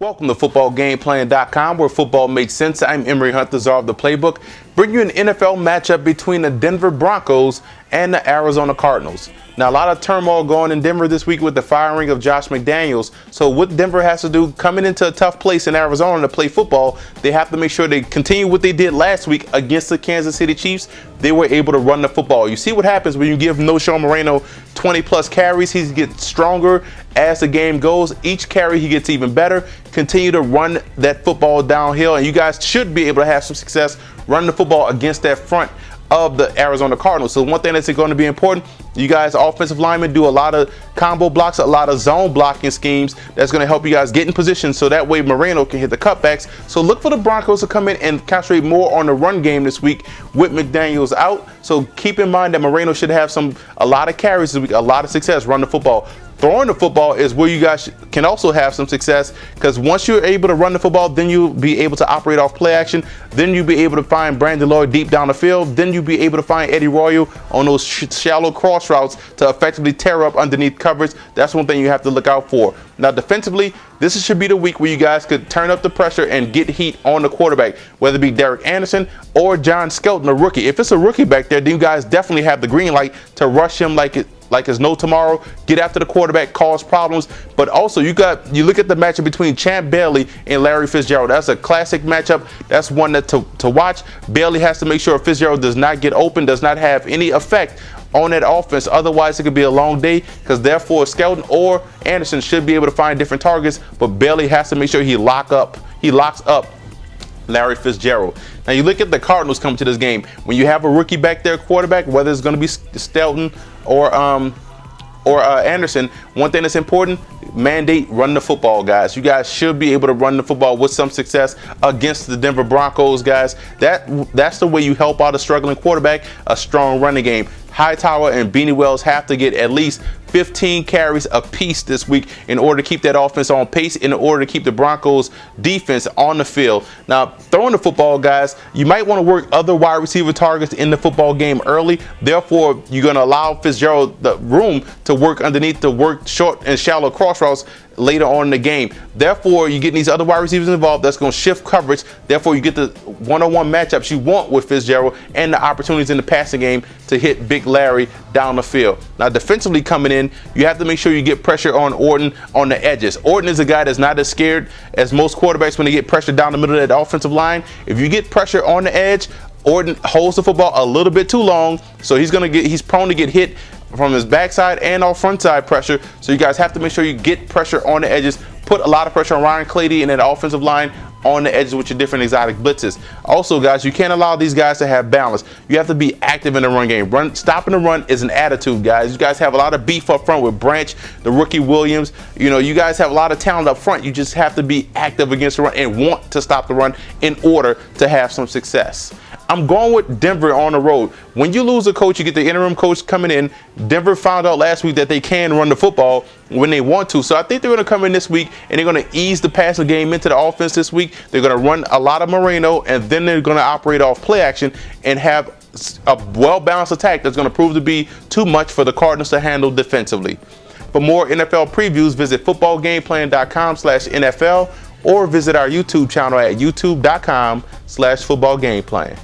Welcome to footballgameplan.com, where football makes sense. I'm Emory Hunt, the czar of the playbook. Bring you an NFL matchup between the Denver Broncos and the Arizona Cardinals. Now, a lot of turmoil going in Denver this week with the firing of Josh McDaniels. So what Denver has to do coming into a tough place in Arizona to play football, they have to make sure they continue what they did last week against the Kansas City Chiefs. They were able to run the football. You see what happens when you give No-Show Moreno 20-plus carries. He gets stronger as the game goes. Each carry, he gets even better. Continue to run that football downhill, and you guys should be able to have some success running the football against that front of the Arizona Cardinals. So one thing that's going to be important, you guys offensive linemen do a lot of combo blocks, a lot of zone blocking schemes that's going to help you guys get in position so that way Moreno can hit the cutbacks. So look for the Broncos to come in and concentrate more on the run game this week with McDaniels out. So keep in mind that Moreno should have a lot of carries this week, a lot of success running the football. Throwing the football is where you guys can also have some success, because once you're able to run the football, then you'll be able to operate off play action. Then you'll be able to find Brandon Lloyd deep down the field. Then you'll be able to find Eddie Royal on those shallow cross routes to effectively tear up underneath coverage. That's one thing you have to look out for. Now, defensively, this should be the week where you guys could turn up the pressure and get heat on the quarterback, whether it be Derek Anderson or John Skelton, a rookie. If it's a rookie back there, then you guys definitely have the green light to rush him like it's no tomorrow. Get after the quarterback, cause problems. But also, you look at the matchup between Champ Bailey and Larry Fitzgerald. That's a classic matchup. That's one that to watch. Bailey has to make sure Fitzgerald does not get open, does not have any effect on that offense. Otherwise, it could be a long day, because therefore Skelton or Anderson should be able to find different targets. But Bailey has to make sure he locks up Larry Fitzgerald. Now, you look at the Cardinals coming to this game. When you have a rookie back there, quarterback, whether it's going to be Skelton or Anderson, one thing that's important, mandate run the football, guys. You guys should be able to run the football with some success against the Denver Broncos, guys. That's the way you help out a struggling quarterback, a strong running game. Hightower and Beanie Wells have to get at least 15 carries apiece this week in order to keep that offense on pace, in order to keep the Broncos defense on the field. Now, throwing the football, guys, you might want to work other wide receiver targets in the football game early. Therefore, you're going to allow Fitzgerald the room to work underneath, to work short and shallow cross routes later on in the game. Therefore, you get these other wide receivers involved. That's going to shift coverage. Therefore, you get the one-on-one matchups you want with Fitzgerald and the opportunities in the passing game to hit Big Larry down the field. Now, defensively coming in, you have to make sure you get pressure on Orton on the edges. Orton is a guy that's not as scared as most quarterbacks when they get pressure down the middle of that offensive line. If you get pressure on the edge, Orton holds the football a little bit too long, so he's prone to get hit from his backside and off front side pressure. So you guys have to make sure you get pressure on the edges. Put a lot of pressure on Ryan Clady and that offensive line on the edges with your different exotic blitzes. Also, guys, you can't allow these guys to have balance. You have to be active in the run game. Stopping the run is an attitude, guys. You guys have a lot of beef up front with Branch, the rookie Williams. You guys have a lot of talent up front. You just have to be active against the run and want to stop the run in order to have some success. I'm going with Denver on the road. When you lose a coach, you get the interim coach coming in. Denver found out last week that they can run the football when they want to. So I think they're going to come in this week and they're going to ease the passing game into the offense this week. They're going to run a lot of Moreno, and then they're going to operate off play action and have a well-balanced attack that's going to prove to be too much for the Cardinals to handle defensively. For more NFL previews, visit footballgameplan.com/NFL or visit our YouTube channel at youtube.com/footballgameplan.